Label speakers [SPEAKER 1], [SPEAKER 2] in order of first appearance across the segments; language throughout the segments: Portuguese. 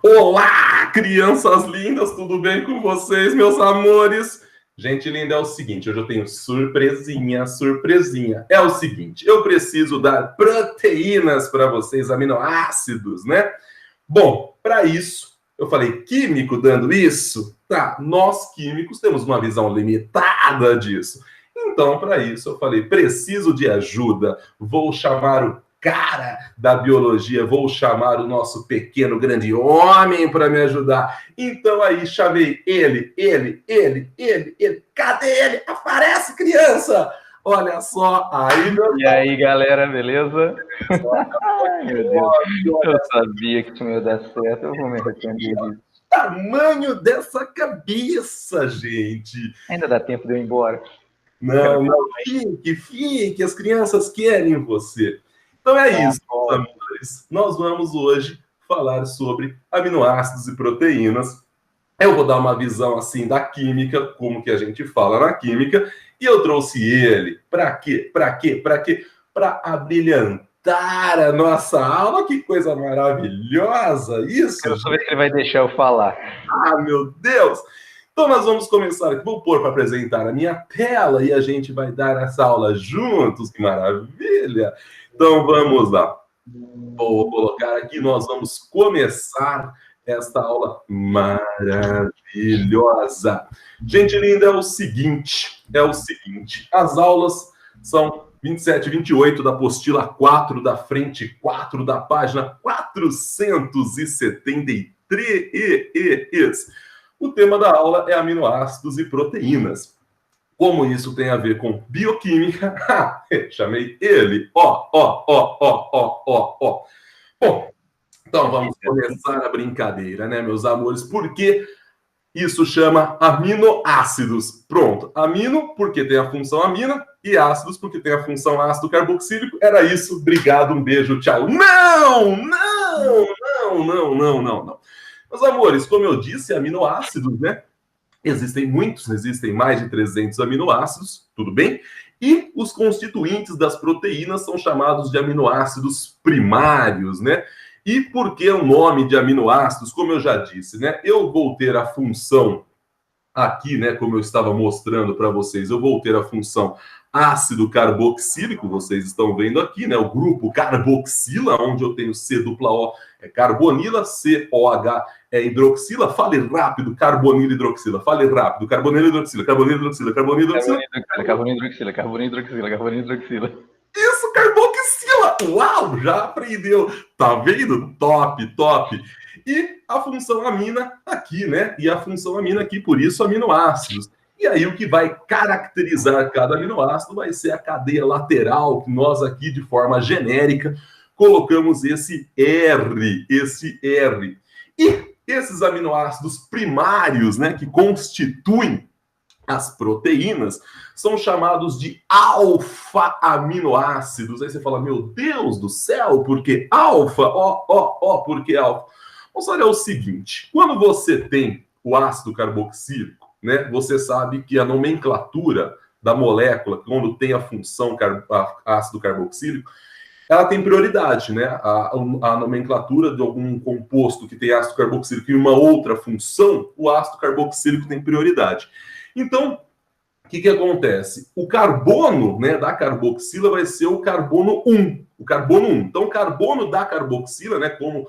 [SPEAKER 1] Olá, crianças lindas, tudo bem com vocês, meus amores? Gente linda, é o seguinte, hoje eu tenho surpresinha. É o seguinte, eu preciso dar proteínas para vocês, aminoácidos, né? Bom, para isso, eu falei, químico dando isso? Tá, nós químicos temos uma visão limitada disso. Então, para isso, eu falei, preciso de ajuda, vou chamar o cara da biologia, vou chamar o nosso pequeno grande homem para me ajudar. Então aí chamei ele. Cadê ele? Aparece, criança! Olha só, aí meu...
[SPEAKER 2] E aí, galera, beleza? Ai, meu Deus, eu sabia que tinha ia dar certo, eu vou me arrepender disso.
[SPEAKER 1] Tamanho dessa cabeça, gente!
[SPEAKER 2] Ainda dá tempo de eu ir embora?
[SPEAKER 1] Não, fique, as crianças querem você. Então é isso, meus amores. Nós vamos hoje falar sobre aminoácidos e proteínas. Eu vou dar uma visão assim da química, como que a gente fala na química, e eu trouxe ele para quê? Para abrilhantar a nossa aula. Que coisa maravilhosa isso!
[SPEAKER 2] Quero saber se ele vai deixar eu falar.
[SPEAKER 1] Ah, meu Deus! Então nós vamos começar aqui. Vou pôr para apresentar a minha tela e a gente vai dar essa aula juntos. Que maravilha! Então vamos lá. Vou colocar aqui, nós vamos começar esta aula maravilhosa. Gente linda, é o seguinte, as aulas são 27 e 28 da apostila 4, da frente 4, da página 473. O tema da aula é aminoácidos e proteínas. Como isso tem a ver com bioquímica? Chamei ele. Bom, então vamos começar a brincadeira, né, meus amores? Porque isso chama aminoácidos. Pronto. Amino, porque tem a função amina, e ácidos, porque tem a função ácido carboxílico. Era isso. Obrigado, um beijo, tchau. Não! Meus amores, como eu disse, aminoácidos, né? Existem muitos, existem mais de 300 aminoácidos, tudo bem? E os constituintes das proteínas são chamados de aminoácidos primários, né? E por que o nome de aminoácidos? Como eu já disse, né? Eu vou ter a função aqui, né? Como eu estava mostrando para vocês, eu vou ter a função ácido carboxílico, vocês estão vendo aqui, né? O grupo carboxila, onde eu tenho C-O é carbonila, COH é hidroxila. Fale rápido, carbonila, hidroxila. Fale rápido, carbonila, hidroxila, carbonila, hidroxila, carbonila, hidroxila.
[SPEAKER 2] Carbonila, hidroxila.
[SPEAKER 1] Isso, carboxila! Uau, já aprendeu. Tá vendo? Top. E a função amina aqui, né? E a função amina aqui, por isso, aminoácidos. E aí o que vai caracterizar cada aminoácido vai ser a cadeia lateral, que nós aqui, de forma genérica, colocamos esse R. E esses aminoácidos primários, né, que constituem as proteínas, são chamados de alfa-aminoácidos. Aí você fala, meu Deus do céu, por que alfa? Por que alfa? Vamos olhar o seguinte, quando você tem o ácido carboxílico, né, você sabe que a nomenclatura da molécula, quando tem a função ácido carboxílico, ela tem prioridade, né? A nomenclatura de algum composto que tem ácido carboxílico e uma outra função, o ácido carboxílico tem prioridade. Então, o que acontece? O carbono, né, da carboxila vai ser o carbono 1. Então, o carbono da carboxila, né, como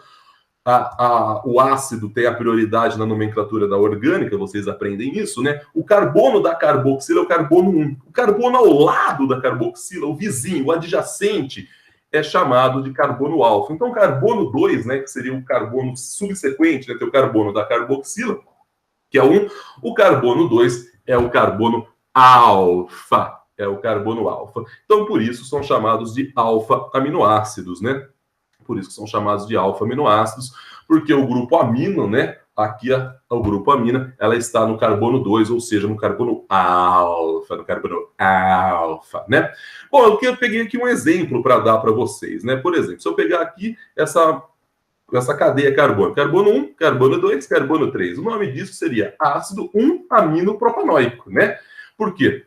[SPEAKER 1] o ácido tem a prioridade na nomenclatura da orgânica, vocês aprendem isso, né? O carbono da carboxila é o carbono 1. O carbono ao lado da carboxila, o vizinho, o adjacente, é chamado de carbono alfa. Então, carbono 2, né, que seria o carbono subsequente, né, tem o carbono da carboxila, que é 1. O carbono 2 é o carbono alfa. Então, por isso, são chamados de alfa-aminoácidos, né? Por isso que são chamados de alfa-aminoácidos, porque o grupo amino, né? Aqui, o grupo amina, ela está no carbono 2, ou seja, no carbono alfa, né? Bom, eu peguei aqui um exemplo para dar para vocês, né? Por exemplo, se eu pegar aqui essa cadeia carbônica, carbono 1, carbono 2, carbono 3, o nome disso seria ácido 1-aminopropanoico, né? Por quê?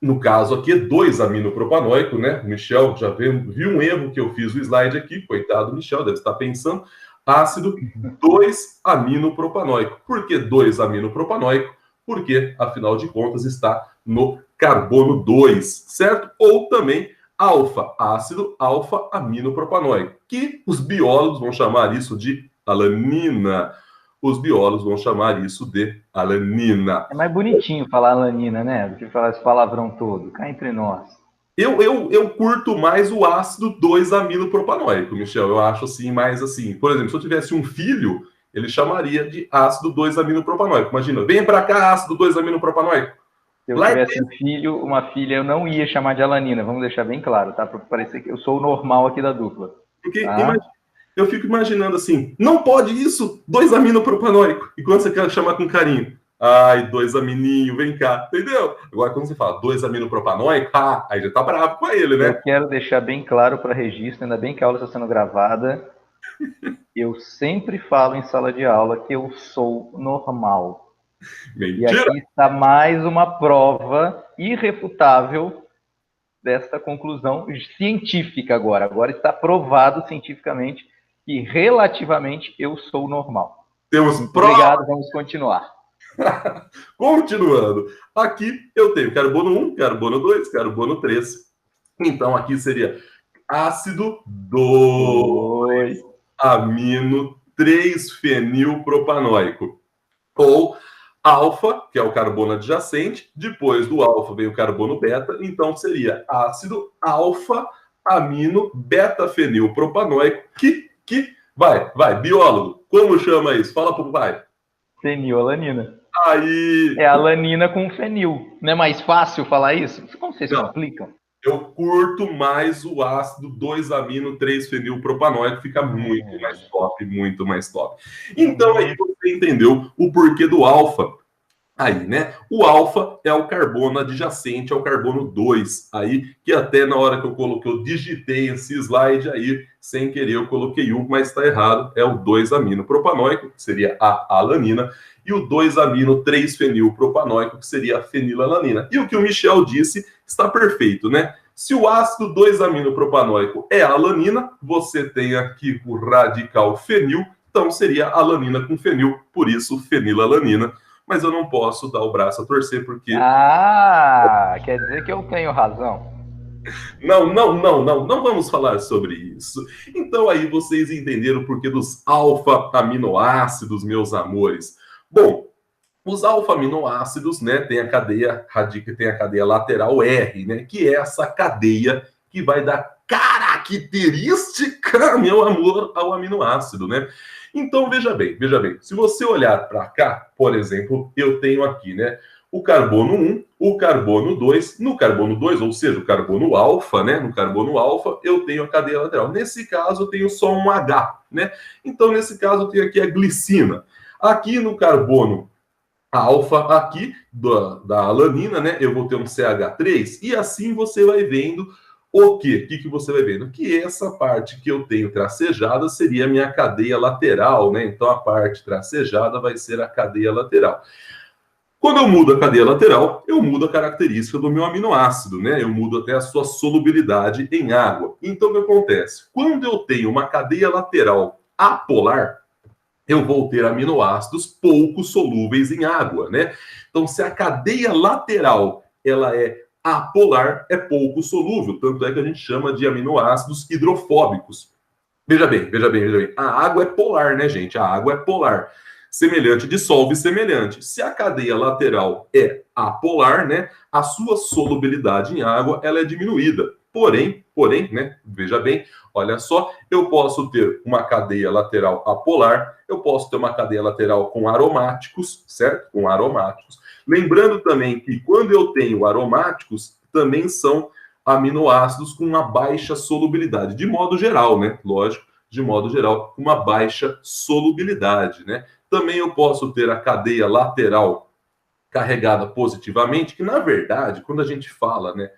[SPEAKER 1] No caso aqui, 2-aminopropanoico, né? O Michel já viu um erro que eu fiz o slide aqui, coitado do Michel, deve estar pensando. ácido 2-aminopropanoico. Por que 2-aminopropanoico? Porque, afinal de contas, está no carbono 2, certo? Ou também ácido alfa-aminopropanoico, que os biólogos vão chamar isso de alanina. Os biólogos vão chamar isso de alanina.
[SPEAKER 2] É mais bonitinho falar alanina, né? Do que falar esse palavrão todo. Cá entre nós.
[SPEAKER 1] Eu curto mais o ácido 2-aminopropanoico, Michel. Eu acho assim, mais assim. Por exemplo, se eu tivesse um filho, ele chamaria de ácido 2-aminopropanoico. Imagina, vem para cá, ácido 2-aminopropanoico.
[SPEAKER 2] Se eu tivesse um filho, uma filha, eu não ia chamar de alanina. Vamos deixar bem claro, tá? Para parecer que eu sou o normal aqui da dupla.
[SPEAKER 1] Porque eu fico imaginando assim, não pode isso, 2-aminopropanoico. E quando você quer chamar com carinho, ai, 2-amininho, vem cá, entendeu? Agora, quando você fala 2-aminopropanoico, aí já tá bravo com ele, né?
[SPEAKER 2] Eu quero deixar bem claro para registro, ainda bem que a aula está sendo gravada. Eu sempre falo em sala de aula que eu sou normal.
[SPEAKER 1] Mentira.
[SPEAKER 2] E aqui está mais uma prova irrefutável desta conclusão científica agora. Agora está provado cientificamente que relativamente eu sou normal.
[SPEAKER 1] Temos prova.
[SPEAKER 2] Obrigado, vamos continuar.
[SPEAKER 1] Continuando. Aqui eu tenho carbono 1, carbono 2, carbono 3. Então aqui seria ácido 2-amino 3-fenilpropanoico. Ou alfa, que é o carbono adjacente, depois do alfa vem o carbono beta, então seria ácido alfa-amino beta-fenilpropanoico, que vai, biólogo, como chama isso? Fala pro pai.
[SPEAKER 2] Fenilalanina.
[SPEAKER 1] Aí...
[SPEAKER 2] É alanina com fenil. Não é mais fácil falar isso? Como vocês complicam?
[SPEAKER 1] Eu curto mais o ácido 2-amino 3-fenilpropanoico, fica muito mais top, muito mais top. Então aí você entendeu o porquê do alfa. Aí, né? O alfa é o carbono adjacente ao carbono 2. Aí, que até na hora que eu digitei esse slide aí, sem querer eu coloquei 1, mas está errado. É o 2-aminopropanoico, que seria a alanina, e o 2-amino 3-fenilpropanoico, que seria a fenilalanina. E o que o Michel disse está perfeito, né? Se o ácido 2-aminopropanoico é a alanina, você tem aqui o radical fenil, então seria alanina com fenil, por isso fenilalanina. Mas eu não posso dar o braço a torcer, porque...
[SPEAKER 2] quer dizer que eu tenho razão.
[SPEAKER 1] Não vamos falar sobre isso. Então aí vocês entenderam o porquê dos alfa-aminoácidos, meus amores. Bom, os alfa-aminoácidos, né, tem a cadeia lateral R, né, que é essa cadeia que vai dar característica, meu amor, ao aminoácido, né? Então, veja bem, se você olhar para cá, por exemplo, eu tenho aqui, né, o carbono 1, o carbono 2, no carbono 2, ou seja, o carbono alfa, né, no carbono alfa, eu tenho a cadeia lateral. Nesse caso, eu tenho só um H, né? Então, nesse caso, eu tenho aqui a glicina. Aqui no carbono alfa, aqui da alanina, né, eu vou ter um CH3, e assim você vai vendo o quê? O que você vai vendo? Que essa parte que eu tenho tracejada seria a minha cadeia lateral, né? Então, a parte tracejada vai ser a cadeia lateral. Quando eu mudo a cadeia lateral, eu mudo a característica do meu aminoácido, né? Eu mudo até a sua solubilidade em água. Então, o que acontece? Quando eu tenho uma cadeia lateral apolar, eu vou ter aminoácidos pouco solúveis em água, né? Então, se a cadeia lateral ela é apolar, é pouco solúvel, tanto é que a gente chama de aminoácidos hidrofóbicos. Veja bem. A água é polar, né, gente? A água é polar. Semelhante dissolve semelhante. Se a cadeia lateral é apolar, né, a sua solubilidade em água ela é diminuída. Porém, né, veja bem, olha só, eu posso ter uma cadeia lateral apolar, eu posso ter uma cadeia lateral com aromáticos, certo? Com aromáticos. Lembrando também que quando eu tenho aromáticos, também são aminoácidos com uma baixa solubilidade, de modo geral, né? Lógico, de modo geral, uma baixa solubilidade, né? Também eu posso ter a cadeia lateral carregada positivamente, que na verdade, quando a gente fala, né,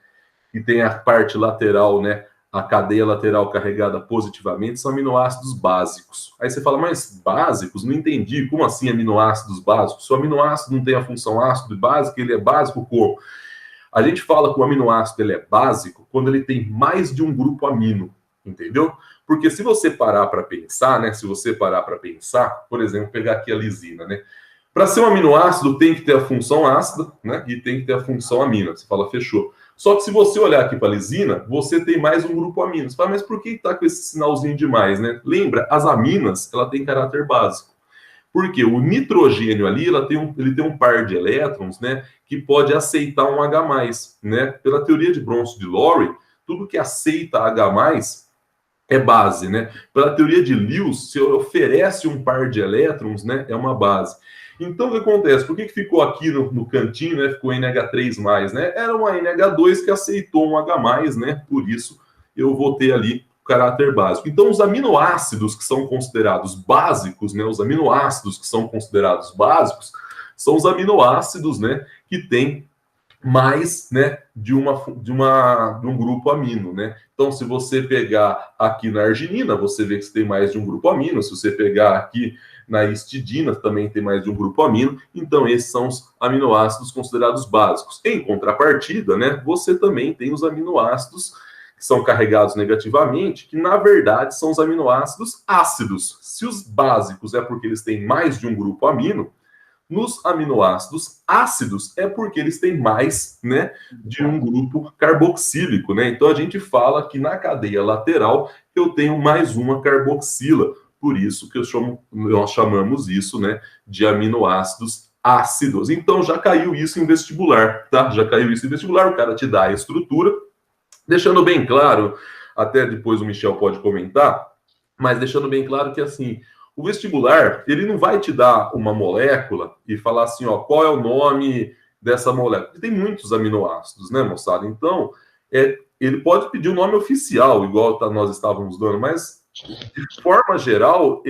[SPEAKER 1] que tem a parte lateral, né, a cadeia lateral carregada positivamente, são aminoácidos básicos. Aí você fala, mas básicos? Não entendi. Como assim aminoácidos básicos? Se o aminoácido não tem a função ácido e básico, ele é básico como? A gente fala que o aminoácido ele é básico quando ele tem mais de um grupo amino, entendeu? Porque se você parar para pensar, né? Se você parar para pensar, por exemplo, pegar aqui a lisina, né? Para ser um aminoácido tem que ter a função ácida, né? E tem que ter a função amina. Você fala, fechou. Só que se você olhar aqui para a lisina, você tem mais um grupo amino. Você fala, mas por que está com esse sinalzinho de mais, né? Lembra, as aminas, ela tem caráter básico. Porque o nitrogênio ali, ele tem um par de elétrons, né? Que pode aceitar um H+, né? Pela teoria de Bronson de Lowry, tudo que aceita H+, é base, né? Pela teoria de Lewis, se oferece um par de elétrons, né? É uma base. Então, o que acontece? Por que ficou aqui no cantinho, né? Ficou NH3+, né? Era uma NH2 que aceitou um H+, né? Por isso, eu vou ter ali o caráter básico. Então, os aminoácidos que são considerados básicos, né? Os aminoácidos que são considerados básicos são os aminoácidos, né? Que têm mais, né, de um grupo amino, né? Então, se você pegar aqui na arginina, você vê que você tem mais de um grupo amino. Se você pegar aqui na histidina, também tem mais de um grupo amino. Então, esses são os aminoácidos considerados básicos. Em contrapartida, né, você também tem os aminoácidos que são carregados negativamente, que na verdade são os aminoácidos ácidos. Se os básicos é porque eles têm mais de um grupo amino, nos aminoácidos ácidos é porque eles têm mais, né, de um grupo carboxílico, né? Então a gente fala que na cadeia lateral eu tenho mais uma carboxila, por isso que nós chamamos isso, né, de aminoácidos ácidos. Então já caiu isso em vestibular, tá? Já caiu isso em vestibular, o cara te dá a estrutura, deixando bem claro, até depois o Michel pode comentar, mas deixando bem claro que assim, o vestibular, ele não vai te dar uma molécula e falar assim, ó, qual é o nome dessa molécula? Porque tem muitos aminoácidos, né, moçada? Então, ele pode pedir o nome oficial, igual nós estávamos dando, mas de forma geral,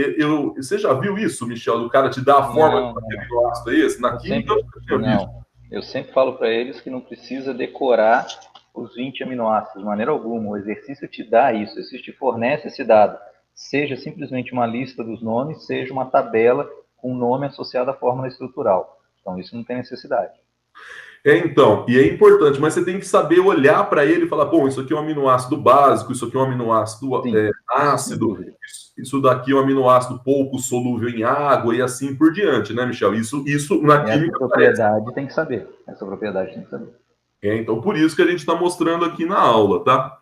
[SPEAKER 1] você já viu isso, Michel, do cara te dar a forma de aminoácido é esse? Na química, eu nunca tinha visto.
[SPEAKER 2] Eu sempre falo para eles que não precisa decorar os 20 aminoácidos, de maneira alguma. O exercício te dá isso, o exercício te fornece esse dado. Seja simplesmente uma lista dos nomes, seja uma tabela com o nome associado à fórmula estrutural. Então, isso não tem necessidade.
[SPEAKER 1] Então, e é importante, mas você tem que saber olhar para ele e falar, bom, isso aqui é um aminoácido básico, isso aqui é um aminoácido ácido, isso daqui é um aminoácido pouco solúvel em água e assim por diante, né, Michel? Isso na química...
[SPEAKER 2] Essa propriedade tem que saber. Essa propriedade tem que saber.
[SPEAKER 1] Então, por isso que a gente está mostrando aqui na aula, tá?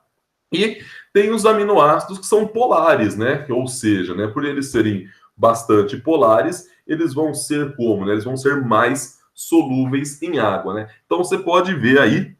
[SPEAKER 1] E tem os aminoácidos que são polares, né? Ou seja, né, por eles serem bastante polares, eles vão ser como, né? Eles vão ser mais solúveis em água, né? Então você pode ver aí,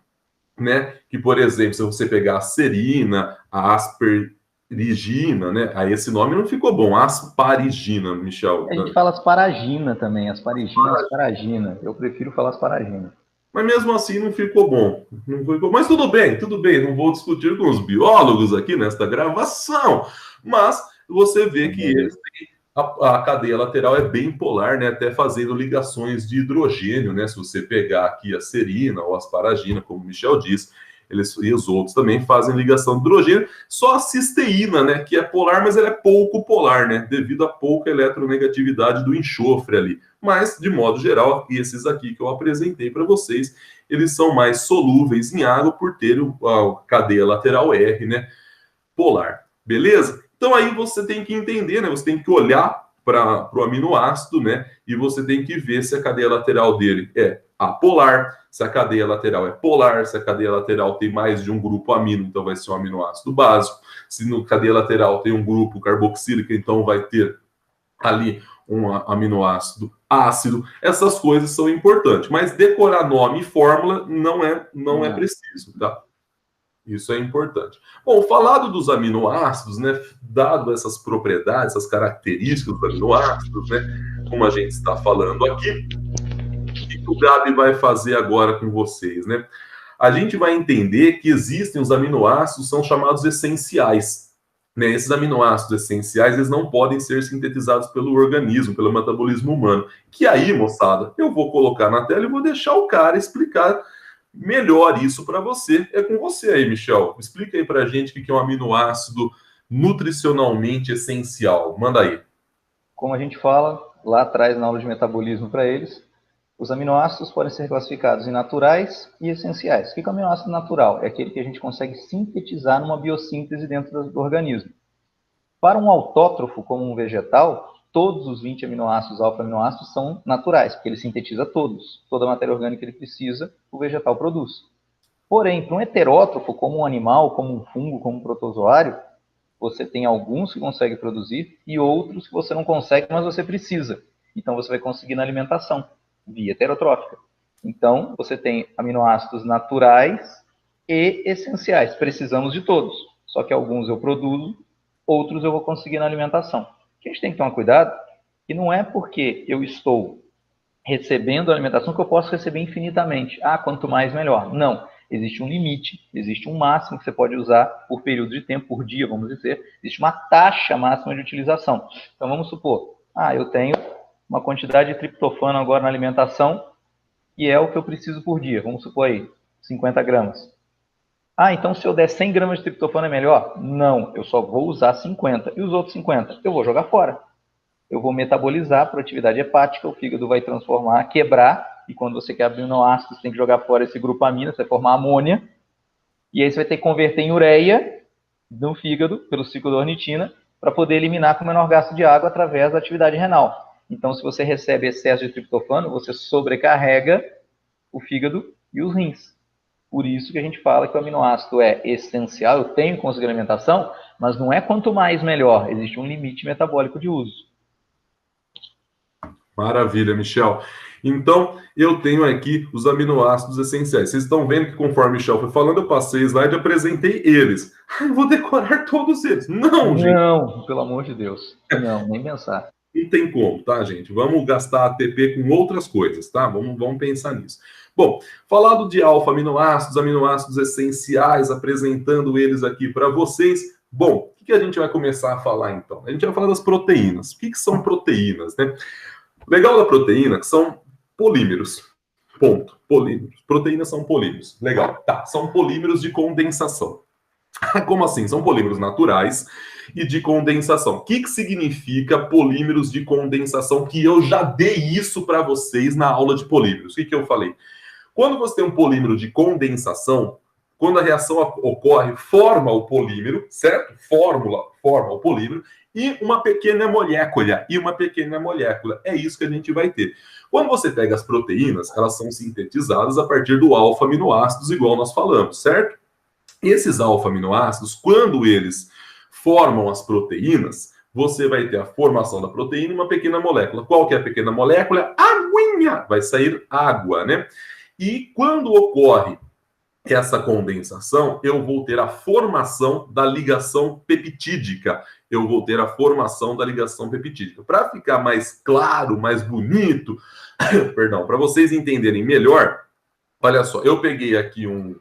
[SPEAKER 1] né, que por exemplo, se você pegar a serina, a asparigina, né? Aí esse nome não ficou bom, asparigina, Michel.
[SPEAKER 2] A gente fala asparagina também, asparigina, asparagina. Eu prefiro falar asparagina.
[SPEAKER 1] Mas mesmo assim não ficou bom. Não ficou... Mas tudo bem, não vou discutir com os biólogos aqui nesta gravação. Mas você vê que eles têm a cadeia lateral é bem polar, né? Até fazendo ligações de hidrogênio, né? Se você pegar aqui a serina ou a asparagina, como o Michel disse, e os outros também fazem ligação de hidrogênio. Só a cisteína, né? Que é polar, mas ela é pouco polar, né? Devido à pouca eletronegatividade do enxofre ali. Mas, de modo geral, esses aqui que eu apresentei para vocês, eles são mais solúveis em água por ter a cadeia lateral R, né? Polar. Beleza? Então aí você tem que entender, né? Você tem que olhar para o aminoácido, né? E você tem que ver se a cadeia lateral dele é apolar, se a cadeia lateral é polar, se a cadeia lateral tem mais de um grupo amino, então vai ser um aminoácido básico. Se na cadeia lateral tem um grupo carboxílico, então vai ter ali um aminoácido ácido. Essas coisas são importantes, mas decorar nome e fórmula não é preciso, tá? Isso é importante. Bom, falado dos aminoácidos, né, dado essas propriedades, essas características dos aminoácidos, né, como a gente está falando aqui, o que o Gabi vai fazer agora com vocês, né? A gente vai entender que existem os aminoácidos, são chamados essenciais, né? Esses aminoácidos essenciais, eles não podem ser sintetizados pelo organismo, pelo metabolismo humano. Que aí, moçada, eu vou colocar na tela e vou deixar o cara explicar melhor isso para você. É com você aí, Michel. Explica aí para a gente o que é um aminoácido nutricionalmente essencial. Manda aí.
[SPEAKER 2] Como a gente fala lá atrás na aula de metabolismo para eles, os aminoácidos podem ser classificados em naturais e essenciais. O que é um aminoácido natural? É aquele que a gente consegue sintetizar numa biossíntese dentro do organismo. Para um autótrofo, como um vegetal, todos os 20 aminoácidos, alfa-aminoácidos, são naturais, porque ele sintetiza todos. Toda a matéria orgânica que ele precisa, o vegetal produz. Porém, para um heterótrofo, como um animal, como um fungo, como um protozoário, você tem alguns que consegue produzir e outros que você não consegue, mas você precisa. Então, você vai conseguir na alimentação, via heterotrófica. Então, você tem aminoácidos naturais e essenciais. Precisamos de todos. Só que alguns eu produzo, outros eu vou conseguir na alimentação. O que a gente tem que tomar cuidado, que não é porque eu estou recebendo a alimentação que eu posso receber infinitamente. Ah, quanto mais, melhor. Não. Existe um limite, existe um máximo que você pode usar por período de tempo, por dia, vamos dizer. Existe uma taxa máxima de utilização. Então, vamos supor, eu tenho uma quantidade de triptofano agora na alimentação, que é o que eu preciso por dia. Vamos supor aí, 50 gramas. Então se eu der 100 gramas de triptofano é melhor? Não, eu só vou usar 50. E os outros 50? Eu vou jogar fora. Eu vou metabolizar por atividade hepática, o fígado vai transformar, quebrar, e quando você quer aminoácidos, você tem que jogar fora esse grupo amina, você vai formar amônia, e aí você vai ter que converter em ureia no fígado, pelo ciclo da ornitina, para poder eliminar com menor gasto de água através da atividade renal. Então, se você recebe excesso de triptofano, você sobrecarrega o fígado e os rins. Por isso que a gente fala que o aminoácido é essencial, eu tenho que conseguir alimentação, mas não é quanto mais melhor, existe um limite metabólico de uso.
[SPEAKER 1] Maravilha, Michel. Então, eu tenho aqui os aminoácidos essenciais. Vocês estão vendo que conforme o Michel foi falando, eu passei slide e apresentei eles. Eu vou decorar todos eles. Não, gente.
[SPEAKER 2] Não, pelo amor de Deus. Não, nem pensar.
[SPEAKER 1] Não tem como, tá, gente? Vamos gastar ATP com outras coisas, tá? Vamos pensar nisso. Bom, falado de aminoácidos essenciais, apresentando eles aqui para vocês. Bom, o que a gente vai começar a falar, então? A gente vai falar das proteínas. O que são proteínas, né? O legal da proteína é que são polímeros. Ponto. Polímeros. Proteínas são polímeros. Legal. Tá. São polímeros de condensação. Como assim? São polímeros naturais e de condensação. O que significa polímeros de condensação? Que eu já dei isso para vocês na aula de polímeros. O que eu falei? Quando você tem um polímero de condensação, quando a reação ocorre, forma o polímero, certo? Forma o polímero e uma pequena molécula. É isso que a gente vai ter. Quando você pega as proteínas, elas são sintetizadas a partir do alfa-aminoácidos, igual nós falamos, certo? Esses alfa-aminoácidos, quando eles formam as proteínas, você vai ter a formação da proteína e uma pequena molécula. Qual que é a pequena molécula? Aguinha! Vai sair água, né? E quando ocorre essa condensação, eu vou ter a formação da ligação peptídica. Para ficar mais claro, mais bonito, para vocês entenderem melhor, olha só, eu peguei aqui um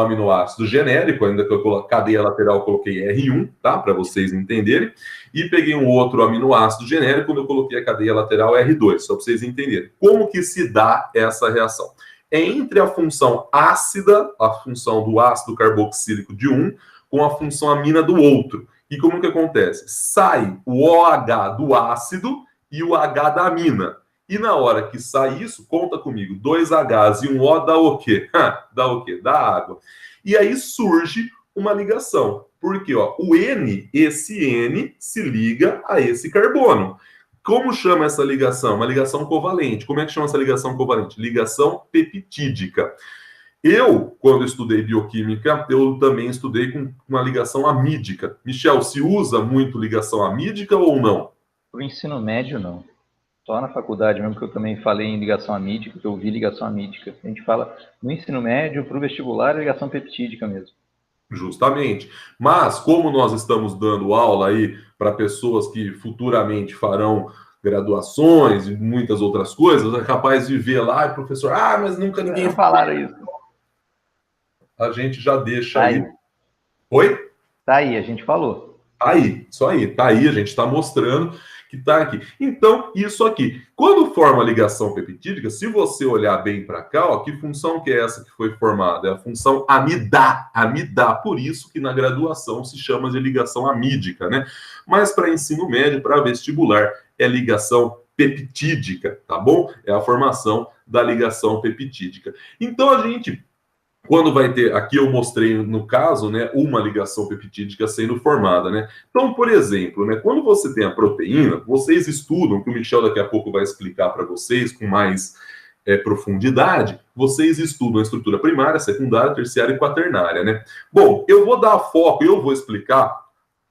[SPEAKER 1] aminoácido genérico, ainda que eu cadeia lateral eu coloquei R1, tá? Para vocês entenderem. E peguei um outro aminoácido genérico, quando eu coloquei a cadeia lateral R2, só para vocês entenderem. Como que se dá essa reação? É entre a função ácida, a função do ácido carboxílico de um, com a função amina do outro. E como que acontece? Sai o OH do ácido e o H da amina. E na hora que sai isso, conta comigo, 2 Hs e um O dá o quê? Dá o quê? Dá água. E aí surge uma ligação. Porque o N, esse N, se liga a esse carbono. Como chama essa ligação? Uma ligação covalente. Como é que chama essa ligação covalente? Ligação peptídica. Eu, quando estudei bioquímica, eu também estudei com uma ligação amídica. Michel, se usa muito ligação amídica ou não?
[SPEAKER 2] Para o ensino médio, não. Só na faculdade mesmo, que eu também falei em ligação amídica, que eu vi ligação amídica. A gente fala no ensino médio, para o vestibular, é ligação peptídica mesmo.
[SPEAKER 1] Justamente. Mas, como nós estamos dando aula aí para pessoas que futuramente farão graduações e muitas outras coisas, é capaz de ver lá e professor, mas nunca ninguém
[SPEAKER 2] falaram isso.
[SPEAKER 1] A gente já deixa aí. Oi?
[SPEAKER 2] Tá aí, a gente falou.
[SPEAKER 1] Aí, isso aí, tá aí, a gente está mostrando que tá aqui. Então, isso aqui. Quando forma a ligação peptídica, se você olhar bem para cá, que função que é essa que foi formada? É a função amidar. Amidar, por isso que na graduação se chama de ligação amídica, né? Mas para ensino médio, para vestibular, é ligação peptídica, tá bom? É a formação da ligação peptídica. Então, a gente quando vai ter, aqui eu mostrei no caso, né, uma ligação peptídica sendo formada, né? Então, por exemplo, né, quando você tem a proteína, vocês estudam, que o Michel daqui a pouco vai explicar para vocês com mais profundidade, vocês estudam a estrutura primária, secundária, terciária e quaternária, né? Bom, eu vou dar foco, eu vou explicar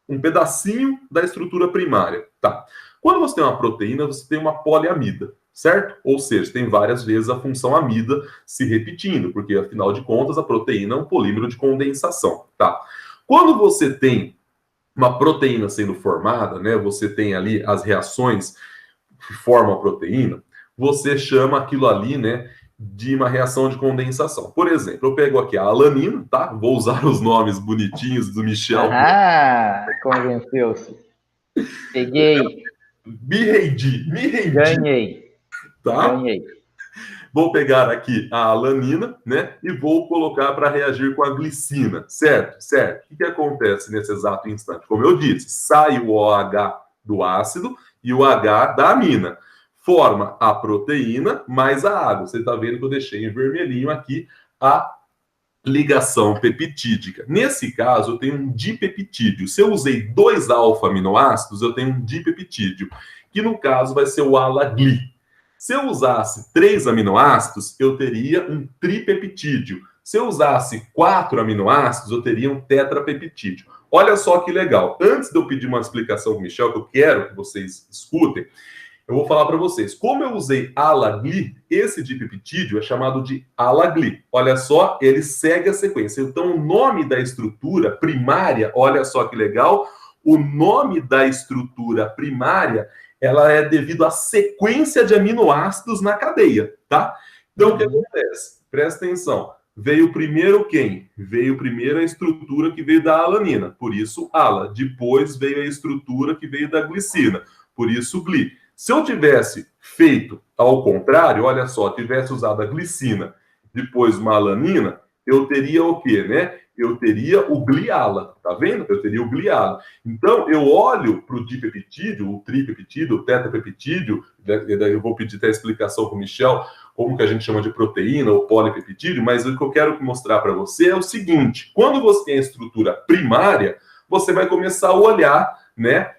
[SPEAKER 1] um pedacinho da estrutura primária, tá? Quando você tem uma proteína, você tem uma poliamida, certo? Ou seja, tem várias vezes a função amida se repetindo, porque afinal de contas a proteína é um polímero de condensação, tá? Quando você tem uma proteína sendo formada, né? Você tem ali as reações que formam a proteína, você chama aquilo ali, né, de uma reação de condensação. Por exemplo, eu pego aqui a alanina, tá? Vou usar os nomes bonitinhos do Michel.
[SPEAKER 2] Ah, convenceu-se. Peguei.
[SPEAKER 1] Me rendi.
[SPEAKER 2] Ganhei.
[SPEAKER 1] Tá?
[SPEAKER 2] Ganhei.
[SPEAKER 1] Vou pegar aqui a alanina, né, e vou colocar para reagir com a glicina, certo? Certo. O que acontece nesse exato instante? Como eu disse, sai o OH do ácido e o H da amina. Forma a proteína mais a água. Você está vendo que eu deixei em vermelhinho aqui a ligação peptídica. Nesse caso, eu tenho um dipeptídeo. Se eu usei 2 alfa-aminoácidos, eu tenho um dipeptídeo, que no caso vai ser o alagli. Se eu usasse 3 aminoácidos, eu teria um tripeptídeo. Se eu usasse 4 aminoácidos, eu teria um tetrapeptídeo. Olha só que legal. Antes de eu pedir uma explicação com o Michel, que eu quero que vocês escutem, eu vou falar para vocês. Como eu usei alagli, esse dipeptídeo é chamado de alagli. Olha só, ele segue a sequência. Então, o nome da estrutura primária, olha só que legal, o nome da estrutura primária, ela é devido à sequência de aminoácidos na cadeia, tá? Então, o que acontece? Presta atenção. Veio primeiro quem? Veio primeiro a estrutura que veio da alanina, por isso ala. Depois veio a estrutura que veio da glicina, por isso gli. Se eu tivesse feito ao contrário, olha só, tivesse usado a glicina, depois uma alanina, eu teria o quê, né? Eu teria o gliala, tá vendo? Eu teria o gliala. Então, eu olho para o dipeptídeo, o tripeptídeo, o tetrapeptídeo, eu vou pedir até a explicação para o Michel, como que a gente chama de proteína ou polipeptídeo, mas o que eu quero mostrar para você é o seguinte, quando você tem a estrutura primária, você vai começar a olhar, né,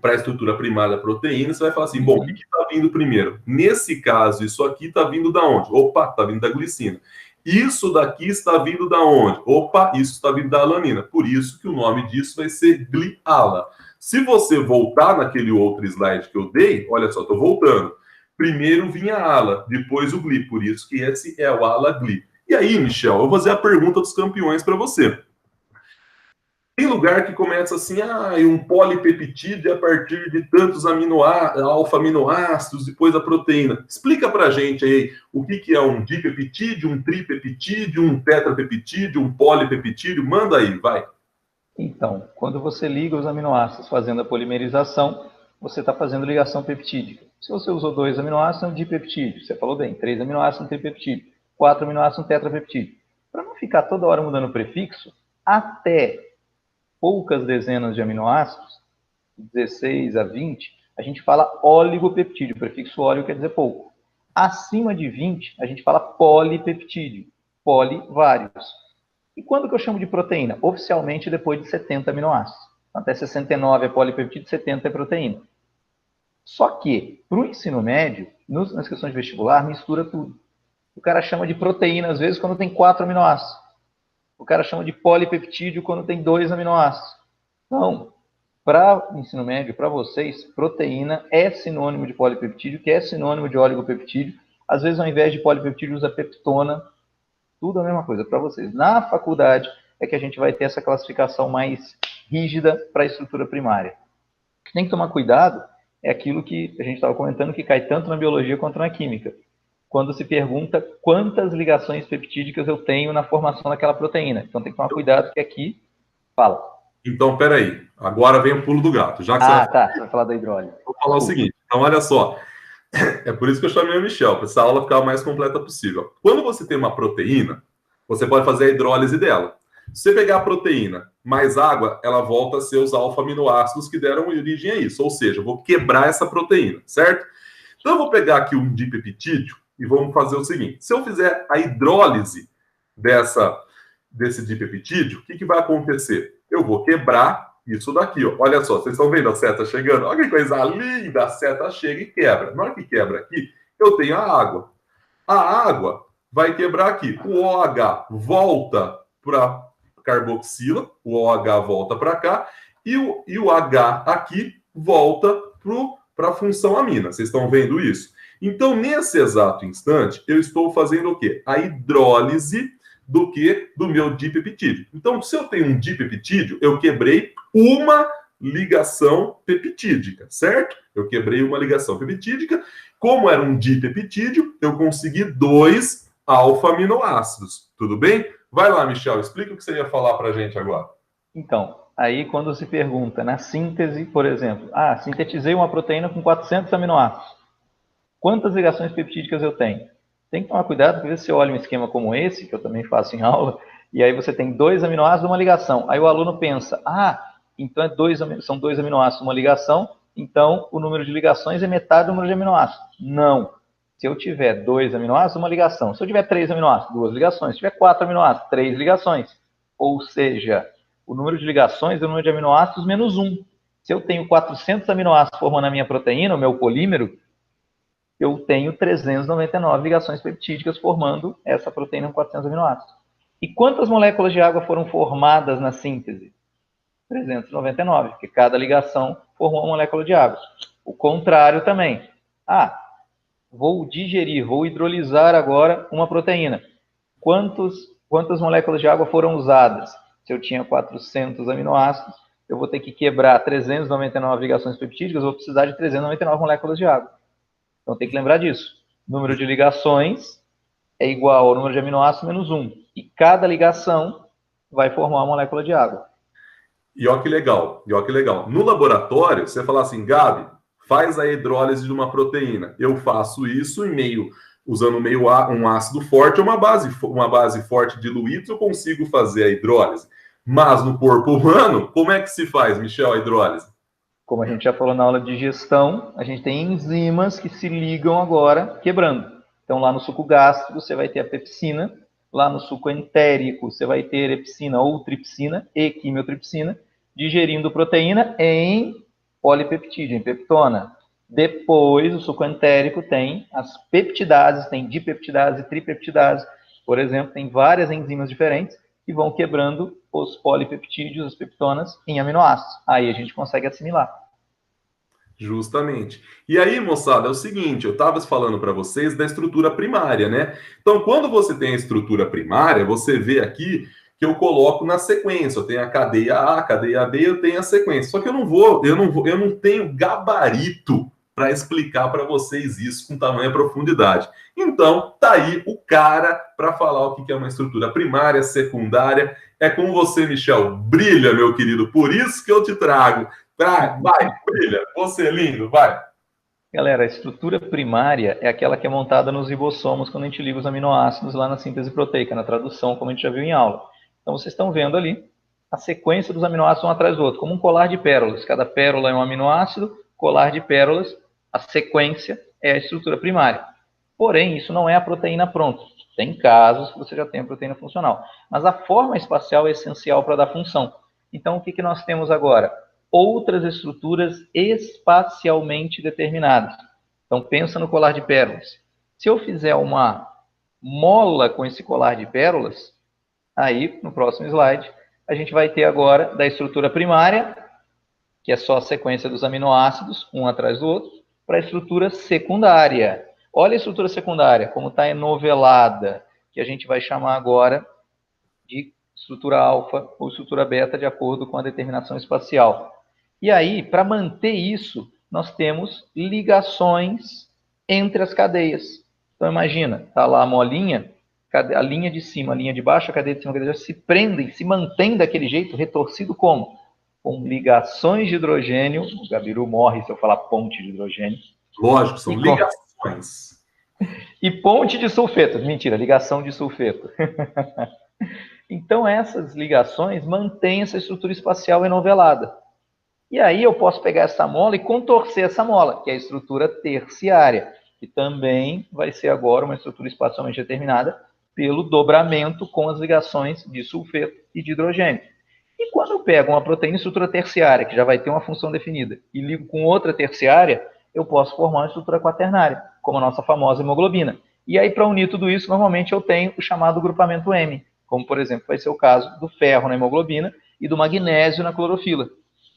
[SPEAKER 1] para a estrutura primária da proteína, você vai falar assim, bom, o que está vindo primeiro? Nesse caso, isso aqui está vindo da onde? Opa, está vindo da glicina. Isso daqui está vindo da onde? Opa, isso está vindo da alanina. Por isso que o nome disso vai ser gliala. Se você voltar naquele outro slide que eu dei, olha só, estou voltando. Primeiro vinha a ala, depois o gli. Por isso que esse é o ala-gli. E aí, Michel, eu vou fazer a pergunta dos campeões para você. Tem lugar que começa assim, um polipeptídeo a partir de tantos alfa-aminoácidos, depois a proteína. Explica pra gente aí o que é um dipeptídeo, um tripeptídeo, um tetrapeptídeo, um polipeptídeo. Manda aí, vai.
[SPEAKER 2] Então, quando você liga os aminoácidos fazendo a polimerização, você está fazendo ligação peptídica. Se você usou 2 aminoácidos, é um dipeptídeo. Você falou bem, 3 aminoácidos, um tripeptídeo. 4 aminoácidos, um tetrapeptídeo. Para não ficar toda hora mudando o prefixo, até poucas dezenas de aminoácidos, 16 a 20, a gente fala oligopeptídeo. O prefixo óleo quer dizer pouco. Acima de 20, a gente fala polipeptídeo. Poli, vários. E quando que eu chamo de proteína? Oficialmente, depois de 70 aminoácidos. Até 69 é polipeptídeo, 70 é proteína. Só que, para o ensino médio, nas questões de vestibular, mistura tudo. O cara chama de proteína, às vezes, quando tem 4 aminoácidos. O cara chama de polipeptídeo quando tem 2 aminoácidos. Então, para o ensino médio, para vocês, proteína é sinônimo de polipeptídeo, que é sinônimo de oligopeptídeo. Às vezes, ao invés de polipeptídeo, usa peptona. Tudo a mesma coisa para vocês. Na faculdade é que a gente vai ter essa classificação mais rígida para a estrutura primária. O que tem que tomar cuidado é aquilo que a gente estava comentando, que cai tanto na biologia quanto na química. Quando se pergunta quantas ligações peptídicas eu tenho na formação daquela proteína. Então tem que tomar cuidado que aqui fala.
[SPEAKER 1] Então, peraí. Agora vem o pulo do gato. Já que
[SPEAKER 2] você vai falar da hidrólise.
[SPEAKER 1] Vou falar o seguinte. Então, olha só. É por isso que eu chamei o Michel, para essa aula ficar a mais completa possível. Quando você tem uma proteína, você pode fazer a hidrólise dela. Se você pegar a proteína mais água, ela volta a ser os alfa-aminoácidos que deram origem a isso. Ou seja, eu vou quebrar essa proteína, certo? Então, eu vou pegar aqui um dipeptídeo e vamos fazer o seguinte. Se eu fizer a hidrólise desse dipeptídeo, o que vai acontecer? Eu vou quebrar isso daqui, ó. Olha só, vocês estão vendo a seta chegando? Olha que coisa linda, a seta chega e quebra. Na hora que quebra aqui, eu tenho a água. A água vai quebrar aqui. O OH volta para carboxila, o OH volta para cá, e o H aqui volta para a função amina. Vocês estão vendo isso? Então, nesse exato instante, eu estou fazendo o quê? A hidrólise do meu dipeptídeo. Então, se eu tenho um dipeptídeo, eu quebrei uma ligação peptídica, certo? Eu quebrei uma ligação peptídica. Como era um dipeptídeo, eu consegui 2 alfa-aminoácidos. Tudo bem? Vai lá, Michel, explica o que você ia falar para a gente agora.
[SPEAKER 2] Então, aí quando se pergunta na síntese, por exemplo, sintetizei uma proteína com 400 aminoácidos. Quantas ligações peptídicas eu tenho? Tem que tomar cuidado, porque se você olha um esquema como esse, que eu também faço em aula, e aí você tem 2 aminoácidos uma ligação. Aí o aluno pensa, então são 2 aminoácidos uma ligação, então o número de ligações é metade do número de aminoácidos. Não. Se eu tiver 2 aminoácidos, uma ligação. Se eu tiver 3 aminoácidos, 2 ligações. Se tiver 4 aminoácidos, 3 ligações. Ou seja, o número de ligações é o número de aminoácidos menos 1. Se eu tenho 400 aminoácidos formando a minha proteína, o meu polímero, eu tenho 399 ligações peptídicas formando essa proteína com 400 aminoácidos. E quantas moléculas de água foram formadas na síntese? 399, porque cada ligação formou uma molécula de água. O contrário também. Vou hidrolisar agora uma proteína. Quantas moléculas de água foram usadas? Se eu tinha 400 aminoácidos, eu vou ter que quebrar 399 ligações peptídicas, vou precisar de 399 moléculas de água. Então tem que lembrar disso. O número de ligações é igual ao número de aminoácidos menos 1. E cada ligação vai formar uma molécula de água.
[SPEAKER 1] E ó que legal, No laboratório, você fala assim, Gabi, faz a hidrólise de uma proteína. Eu faço isso usando um ácido forte ou uma base forte diluída, eu consigo fazer a hidrólise. Mas no corpo humano, como é que se faz, Michel, a hidrólise?
[SPEAKER 2] Como a gente já falou na aula de digestão, a gente tem enzimas que se ligam agora quebrando. Então, lá no suco gástrico, você vai ter a pepsina. Lá no suco entérico, você vai ter epsina ou tripsina e quimiotripsina, digerindo proteína em polipeptídeo, em peptona. Depois, o suco entérico tem as peptidases, tem dipeptidase, tripeptidase. Por exemplo, tem várias enzimas diferentes que vão quebrando os polipeptídeos, as peptonas, em aminoácidos. Aí a gente consegue assimilar.
[SPEAKER 1] Justamente. E aí, moçada, é o seguinte, eu estava falando para vocês da estrutura primária, né? Então, quando você tem a estrutura primária, você vê aqui que eu coloco na sequência. Eu tenho a cadeia A, a cadeia B, eu tenho a sequência. Só que eu não tenho gabarito para explicar para vocês isso com tamanha profundidade. Então, tá aí o cara para falar o que é uma estrutura primária, secundária. É com você, Michel. Brilha, meu querido. Por isso que eu te trago. Vai, brilha. Você é lindo, vai.
[SPEAKER 2] Galera, a estrutura primária é aquela que é montada nos ribossomos quando a gente liga os aminoácidos lá na síntese proteica, na tradução, como a gente já viu em aula. Então, vocês estão vendo ali a sequência dos aminoácidos um atrás do outro, como um colar de pérolas. Cada pérola é um aminoácido, colar de pérolas, a sequência é a estrutura primária. Porém, isso não é a proteína pronta. Tem casos que você já tem a proteína funcional. Mas a forma espacial é essencial para dar função. Então, o que nós temos agora? Outras estruturas espacialmente determinadas. Então, pensa no colar de pérolas. Se eu fizer uma mola com esse colar de pérolas, aí, no próximo slide, a gente vai ter agora da estrutura primária, que é só a sequência dos aminoácidos, um atrás do outro, para a estrutura secundária. Olha a estrutura secundária, como está enovelada, que a gente vai chamar agora de estrutura alfa ou estrutura beta, de acordo com a determinação espacial. E aí, para manter isso, nós temos ligações entre as cadeias. Então, imagina, está lá a molinha, a linha de cima, a linha de baixo, a cadeia de cima, a cadeia de baixo, se prendem, se mantém daquele jeito, retorcido como? Com ligações de hidrogênio. O Gabiru morre se eu falar ponte de hidrogênio.
[SPEAKER 1] Lógico, são ligações.
[SPEAKER 2] E ponte de sulfeto. Mentira, ligação de sulfeto. Então, essas ligações mantêm essa estrutura espacial enovelada. E aí eu posso pegar essa mola e contorcer essa mola, que é a estrutura terciária, que também vai ser agora uma estrutura espacialmente determinada, pelo dobramento com as ligações de sulfeto e de hidrogênio. E quando eu pego uma proteína em estrutura terciária, que já vai ter uma função definida, e ligo com outra terciária, eu posso formar uma estrutura quaternária, como a nossa famosa hemoglobina. E aí, para unir tudo isso, normalmente eu tenho o chamado grupamento M, como, por exemplo, vai ser o caso do ferro na hemoglobina e do magnésio na clorofila.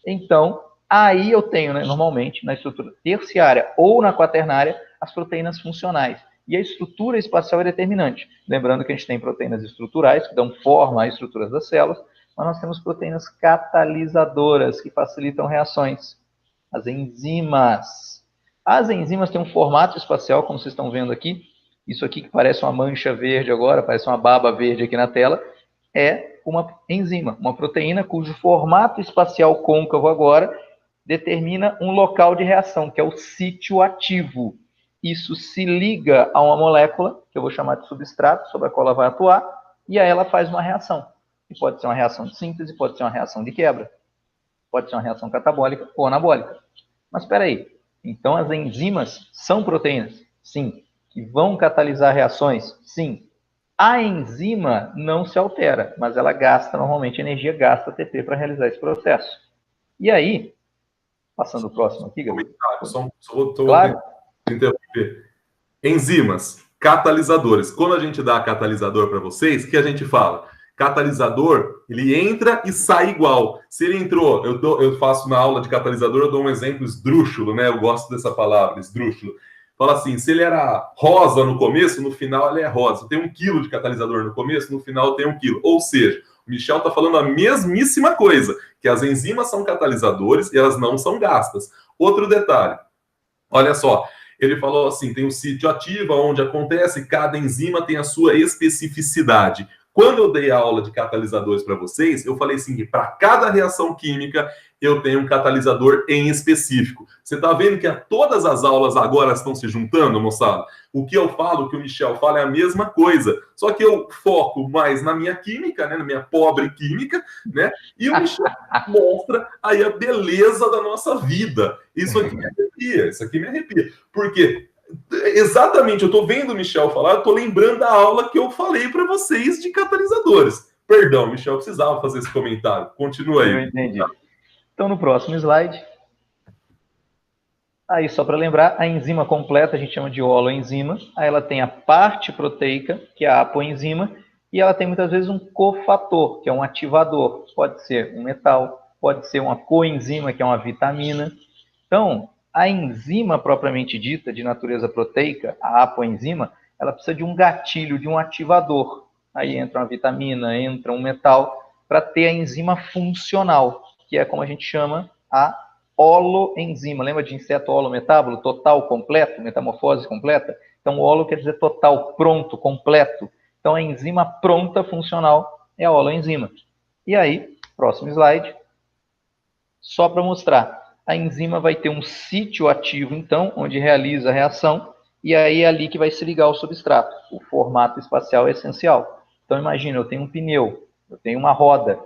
[SPEAKER 2] Então, aí eu tenho, né, normalmente, na estrutura terciária ou na quaternária, as proteínas funcionais. E a estrutura espacial é determinante. Lembrando que a gente tem proteínas estruturais, que dão forma às estruturas das células, mas nós temos proteínas catalisadoras, que facilitam reações. As enzimas. As enzimas têm um formato espacial, como vocês estão vendo aqui. Isso aqui que parece uma mancha verde agora, parece uma baba verde aqui na tela, é uma enzima, uma proteína cujo formato espacial côncavo agora determina um local de reação, que é o sítio ativo. Isso se liga a uma molécula, que eu vou chamar de substrato, sobre a qual ela vai atuar, e aí ela faz uma reação. E pode ser uma reação de síntese, pode ser uma reação de quebra, pode ser uma reação catabólica ou anabólica. Mas espera aí, então as enzimas são proteínas? Sim. Que vão catalisar reações? Sim. A enzima não se altera, mas ela gasta normalmente energia, gasta ATP para realizar esse processo. E aí, passando o próximo aqui, Gabriel.
[SPEAKER 1] Só vou
[SPEAKER 2] Claro.
[SPEAKER 1] interromper. Enzimas, catalisadores. Quando a gente dá catalisador para vocês, o que a gente fala? Catalisador, ele entra e sai igual. Se ele entrou, eu faço na aula de catalisador, eu dou um exemplo esdrúxulo, né? Eu gosto dessa palavra, esdrúxulo. Fala assim, se ele era rosa no começo, no final ele é rosa. Tem 1 quilo de catalisador no começo, no final tem 1 quilo. Ou seja, o Michel está falando a mesmíssima coisa, que as enzimas são catalisadores e elas não são gastas. Outro detalhe, olha só, ele falou assim, tem um sítio ativo, onde acontece, cada enzima tem a sua especificidade. Quando eu dei a aula de catalisadores para vocês, eu falei assim, que para cada reação química, eu tenho um catalisador em específico. Você está vendo que todas as aulas agora estão se juntando, moçada? O que eu falo, o que o Michel fala é a mesma coisa. Só que eu foco mais na minha química, né, na minha pobre química, né? E o Michel mostra aí a beleza da nossa vida. Isso aqui me arrepia, isso aqui me arrepia. Por quê? Exatamente, eu estou vendo o Michel falar, eu estou lembrando da aula que eu falei para vocês de catalisadores. Perdão, Michel, eu precisava fazer esse comentário. Continua aí.
[SPEAKER 2] Eu entendi. Então, no próximo slide, aí só para lembrar, a enzima completa a gente chama de holoenzima. Aí ela tem a parte proteica, que é a apoenzima, e ela tem muitas vezes um cofator, que é um ativador. Pode ser um metal, pode ser uma coenzima, que é uma vitamina. Então, a enzima propriamente dita, de natureza proteica, a apoenzima, ela precisa de um gatilho, de um ativador. Aí entra uma vitamina, entra um metal, para ter a enzima funcional, que é como a gente chama a holoenzima. Lembra de inseto holometábulo? Total, completo, metamorfose completa? Então, holo quer dizer total, pronto, completo. Então, a enzima pronta, funcional, é a holoenzima. E aí, próximo slide. Só para mostrar. A enzima vai ter um sítio ativo, então, onde realiza a reação, e aí é ali que vai se ligar ao substrato. O formato espacial é essencial. Então, imagina, eu tenho um pneu, eu tenho uma roda.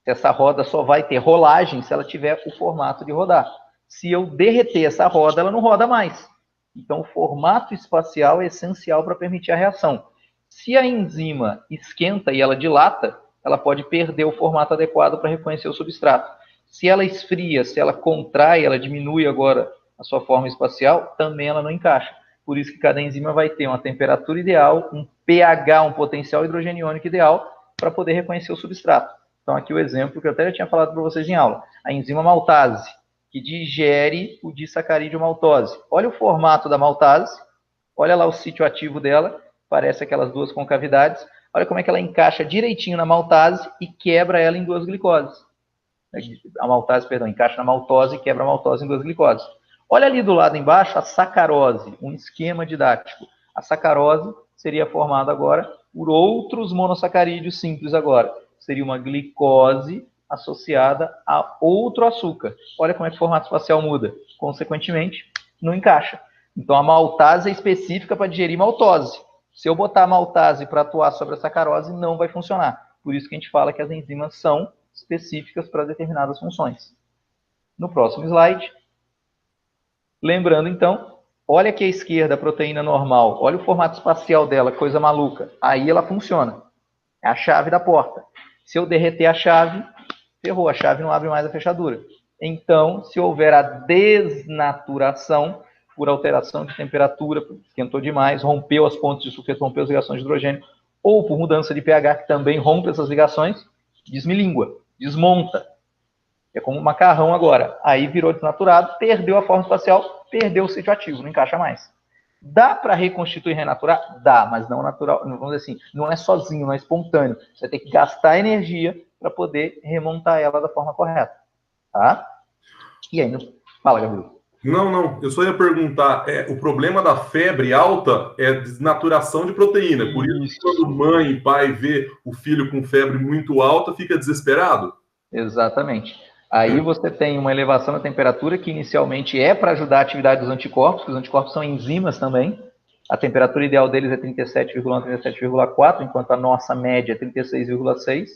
[SPEAKER 2] Essa roda só vai ter rolagem se ela tiver o formato de rodar. Se eu derreter essa roda, ela não roda mais. Então, o formato espacial é essencial para permitir a reação. Se a enzima esquenta e ela dilata, ela pode perder o formato adequado para reconhecer o substrato. Se ela esfria, se ela contrai, ela diminui agora a sua forma espacial, também ela não encaixa. Por isso que cada enzima vai ter uma temperatura ideal, um pH, um potencial hidrogeniônico ideal, para poder reconhecer o substrato. Então, aqui o exemplo que eu até já tinha falado para vocês em aula. A enzima maltase, que digere o disacarídeo maltose. Olha o formato da maltase, olha lá o sítio ativo dela, parece aquelas duas concavidades. Olha como é que ela encaixa direitinho na maltase e quebra ela em 2 glicoses. A maltase, perdão, encaixa na maltose e quebra a maltose em 2 glicoses. Olha ali do lado embaixo a sacarose, um esquema didático. A sacarose seria formada agora por outros monossacarídeos simples agora. Seria uma glicose associada a outro açúcar. Olha como é que o formato espacial muda. Consequentemente, não encaixa. Então, a maltase é específica para digerir maltose. Se eu botar a maltase para atuar sobre a sacarose, não vai funcionar. Por isso que a gente fala que as enzimas são específicas para determinadas funções. No próximo slide. Lembrando, então, Olha aqui à esquerda a proteína normal. Olha o formato espacial dela, coisa maluca. Aí ela funciona. É a chave da porta. Se eu derreter a chave, ferrou. A chave não abre mais a fechadura. Então, se houver a desnaturação, por alteração de temperatura, esquentou demais, rompeu as pontes de sulfeto, rompeu as ligações de hidrogênio, ou por mudança de pH, que também rompe essas ligações, desmilingua, desmonta. É como um macarrão agora. Aí virou desnaturado, perdeu a forma espacial, perdeu o sítio ativo, não encaixa mais. Dá para reconstituir e renaturar? Dá, mas não natural, vamos dizer assim, não é sozinho, não é espontâneo. Você vai ter que gastar energia para poder remontar ela da forma correta. Tá? E aí, fala, Gabriel.
[SPEAKER 1] Não, eu só ia perguntar, o problema da febre alta é desnaturação de proteína, por isso que quando mãe e pai vê o filho com febre muito alta, fica desesperado?
[SPEAKER 2] Exatamente. Aí você tem uma elevação da temperatura que inicialmente é para ajudar a atividade dos anticorpos, que os anticorpos são enzimas também. A temperatura ideal deles é 37,1, 37,4, enquanto a nossa média é 36,6.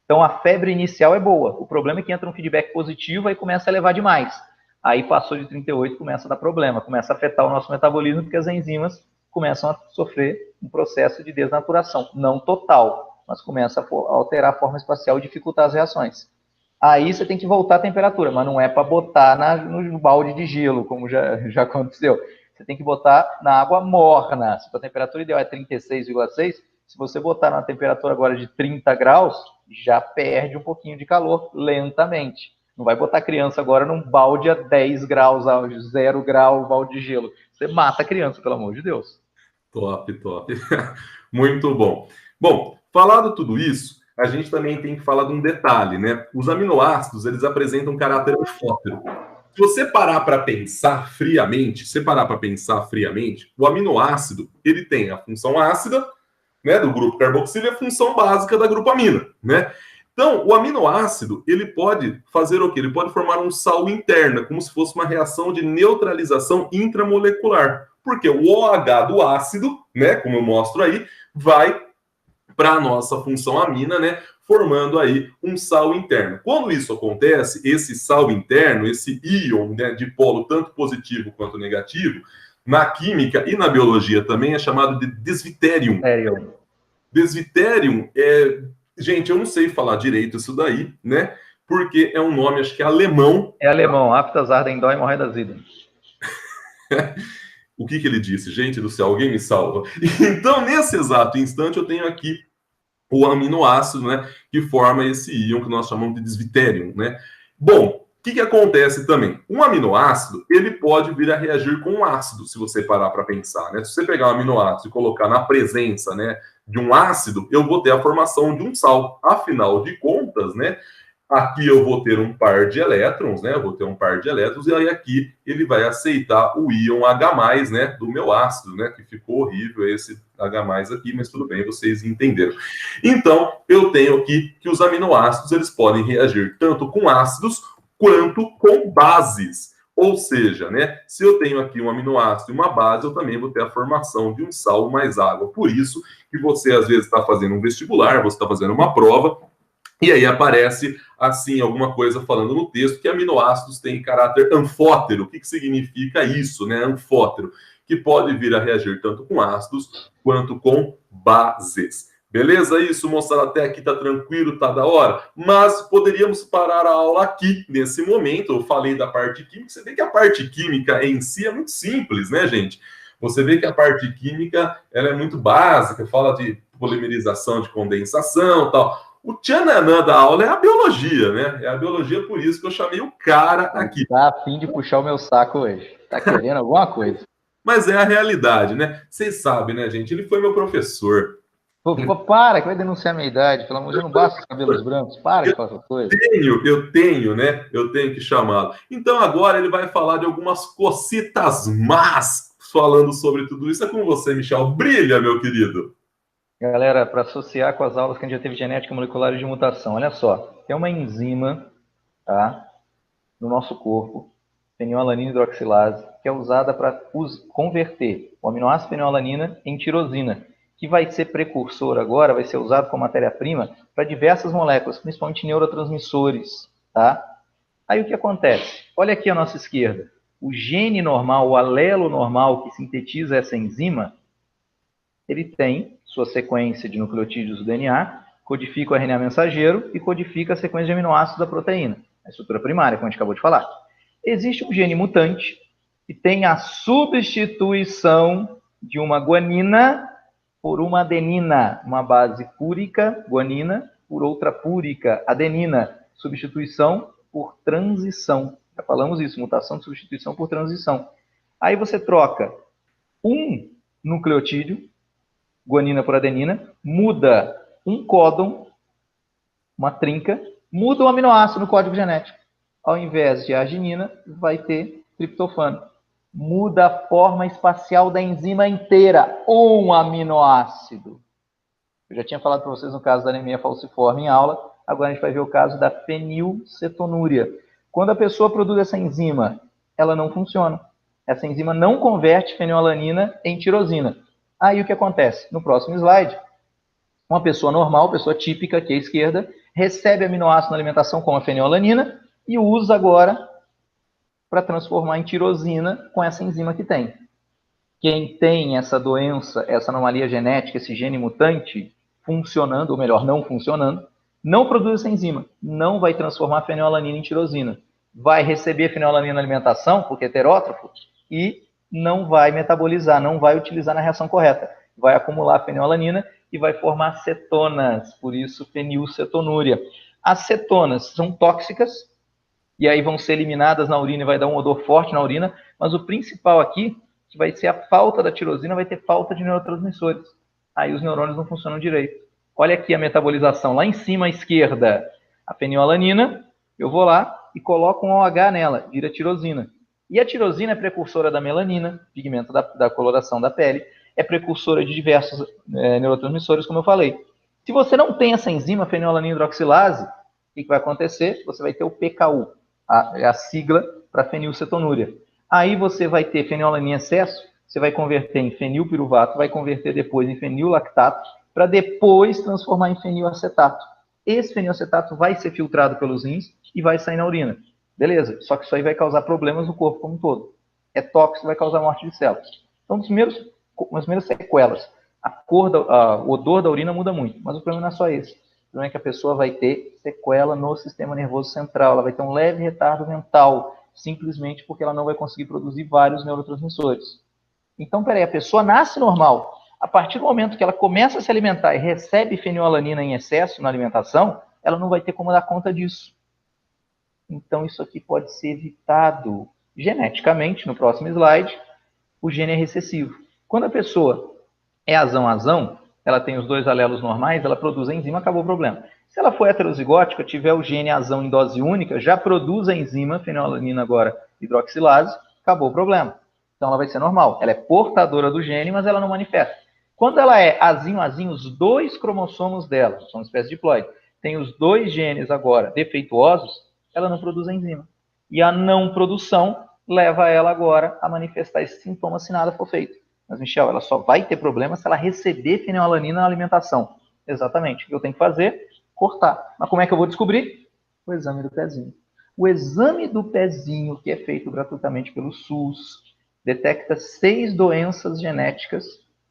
[SPEAKER 2] Então a febre inicial é boa. O problema é que entra um feedback positivo e começa a elevar demais. Aí passou de 38, começa a dar problema, começa a afetar o nosso metabolismo, porque as enzimas começam a sofrer um processo de desnaturação. Não total, mas começa a alterar a forma espacial e dificultar as reações. Aí você tem que voltar a temperatura, mas não é para botar no balde de gelo, como já aconteceu. Você tem que botar na água morna. Se a temperatura ideal é 36,6, se você botar na temperatura agora de 30 graus, já perde um pouquinho de calor lentamente. Não vai botar a criança agora num balde a 10 graus, a 0 grau, balde de gelo. Você mata a criança, pelo amor de Deus.
[SPEAKER 1] Top. Muito bom. Bom, falado tudo isso, a gente também tem que falar de um detalhe, né? Os aminoácidos, eles apresentam um caráter anfótero. Se você parar para pensar friamente, o aminoácido, ele tem a função ácida, né, do grupo carboxílio, e a função básica da grupamina, né? Então, o aminoácido, ele pode fazer o quê? Ele pode formar um sal interno, como se fosse uma reação de neutralização intramolecular. Porque o OH do ácido, né, como eu mostro aí, vai para a nossa função amina, né, formando aí um sal interno. Quando isso acontece, esse sal interno, esse íon, né, de polo tanto positivo quanto negativo, na química e na biologia também é chamado de desviterium. Desviterium é... Gente, eu não sei falar direito isso daí, né? Porque é um nome, acho que é alemão.
[SPEAKER 2] É alemão, aptas ardem dói morrer das vidas.
[SPEAKER 1] O que ele disse? Gente do céu, alguém me salva. Então, nesse exato instante, eu tenho aqui o aminoácido, né? Que forma esse íon que nós chamamos de desviterium, né? Bom, o que acontece também? Um aminoácido, ele pode vir a reagir com um ácido, se você parar para pensar, né? Se você pegar um aminoácido e colocar na presença, né, de um ácido, eu vou ter a formação de um sal. Afinal de contas, né, aqui eu vou ter um par de elétrons, né? Eu vou ter um par de elétrons, e aí aqui ele vai aceitar o íon H+, né? Do meu ácido, né? Que ficou horrível esse H+, aqui, mas tudo bem, vocês entenderam. Então, eu tenho aqui que os aminoácidos, eles podem reagir tanto com ácidos quanto com bases. Ou seja, né? Se eu tenho aqui um aminoácido e uma base, eu também vou ter a formação de um sal mais água. Por isso que você, às vezes, está fazendo um vestibular, você está fazendo uma prova, e aí aparece, assim, alguma coisa falando no texto que aminoácidos têm caráter anfótero. O que significa isso, né? Anfótero, que pode vir a reagir tanto com ácidos quanto com bases. Beleza? Isso, moçada, até aqui tá tranquilo, tá da hora. Mas poderíamos parar a aula aqui, nesse momento. Eu falei da parte química. Você vê que a parte química em si é muito simples, né, gente? Você vê que a parte química, ela é muito básica, fala de polimerização, de condensação e tal. O tchananã da aula é a biologia, né? É a biologia, por isso que eu chamei o cara aqui.
[SPEAKER 2] Tá a fim de puxar o meu saco hoje. Tá querendo alguma coisa.
[SPEAKER 1] Mas é a realidade, né? Vocês sabem, né, gente? Ele foi meu professor.
[SPEAKER 2] Pô, para, que vai denunciar a minha idade. Pelo amor de Deus, não basta os cabelos brancos. Para de falar essa coisa.
[SPEAKER 1] Eu tenho, né? Eu tenho que chamá-lo. Então agora ele vai falar de algumas cositas más falando sobre tudo isso. É com você, Michel. Brilha, meu querido.
[SPEAKER 2] Galera, para associar com as aulas que a gente já teve genética molecular de mutação, olha só. Tem uma enzima, tá? No nosso corpo, fenilalanina hidroxilase, que é usada para converter o aminoácido fenilalanina em tirosina, que vai ser precursor agora, vai ser usado como matéria-prima para diversas moléculas, principalmente neurotransmissores, tá? Aí o que acontece? Olha aqui a nossa esquerda. O gene normal, o alelo normal que sintetiza essa enzima, ele tem sua sequência de nucleotídeos do DNA, codifica o RNA mensageiro e codifica a sequência de aminoácidos da proteína, a estrutura primária, como a gente acabou de falar. Existe um gene mutante que tem a substituição de uma guanina por uma adenina, uma base púrica, guanina, por outra púrica, adenina, substituição por transição. Já falamos isso, mutação de substituição por transição. Aí você troca um nucleotídeo, guanina por adenina, muda um códon, uma trinca, muda um aminoácido no código genético. Ao invés de arginina, vai ter triptofano. Muda a forma espacial da enzima inteira, um aminoácido. Eu já tinha falado para vocês no caso da anemia falciforme em aula, agora a gente vai ver o caso da fenilcetonúria. Quando a pessoa produz essa enzima, ela não funciona. Essa enzima não converte fenilalanina em tirosina. Aí o que acontece? No próximo slide, uma pessoa normal, pessoa típica, que é a esquerda, recebe aminoácido na alimentação como a fenilalanina e usa agora para transformar em tirosina com essa enzima que tem. Quem tem essa doença, essa anomalia genética, esse gene mutante funcionando, ou melhor, não funcionando, não produz essa enzima, não vai transformar a fenilalanina em tirosina. Vai receber fenilalanina na alimentação, porque é heterótrofo, e não vai metabolizar, não vai utilizar na reação correta. Vai acumular fenilalanina e vai formar cetonas, por isso fenilcetonúria. As cetonas são tóxicas, e aí vão ser eliminadas na urina e vai dar um odor forte na urina, mas o principal aqui, que vai ser a falta da tirosina, vai ter falta de neurotransmissores. Aí os neurônios não funcionam direito. Olha aqui a metabolização, lá em cima à esquerda, a fenilalanina, eu vou lá e coloco um OH nela, vira tirosina. E a tirosina é precursora da melanina, pigmento da coloração da pele, é precursora de diversos neurotransmissores, como eu falei. Se você não tem essa enzima, fenilalanina hidroxilase, o que vai acontecer? Você vai ter o PKU, a sigla para fenilcetonúria. Aí você vai ter fenilalanina em excesso, você vai converter em fenilpiruvato, vai converter depois em fenillactato, para depois transformar em fenilacetato. Esse fenilacetato vai ser filtrado pelos rins e vai sair na urina. Beleza, só que isso aí vai causar problemas no corpo como um todo. É tóxico, vai causar morte de células. Então, as primeiras sequelas, o odor da urina muda muito, mas o problema não é só esse. O problema é que a pessoa vai ter sequela no sistema nervoso central, ela vai ter um leve retardo mental, simplesmente porque ela não vai conseguir produzir vários neurotransmissores. Então, peraí, a pessoa nasce normal. A partir do momento que ela começa a se alimentar e recebe fenilalanina em excesso na alimentação, ela não vai ter como dar conta disso. Então, isso aqui pode ser evitado geneticamente. No próximo slide, o gene é recessivo. Quando a pessoa é azão, ela tem os dois alelos normais, ela produz a enzima, acabou o problema. Se ela for heterozigótica, tiver o gene azão em dose única, já produz a enzima, fenilalanina agora hidroxilase, acabou o problema. Então, ela vai ser normal. Ela é portadora do gene, mas ela não manifesta. Quando ela é azinho, os dois cromossomos dela, são uma espécie de diploide, tem os dois genes agora defeituosos, ela não produz a enzima. E a não produção leva ela agora a manifestar esse sintoma se nada for feito. Mas, Michel, ela só vai ter problema se ela receber fenilalanina na alimentação. Exatamente. O que eu tenho que fazer? Cortar. Mas como é que eu vou descobrir? O exame do pezinho. O exame do pezinho, que é feito gratuitamente pelo SUS, detecta 6 doenças genéticas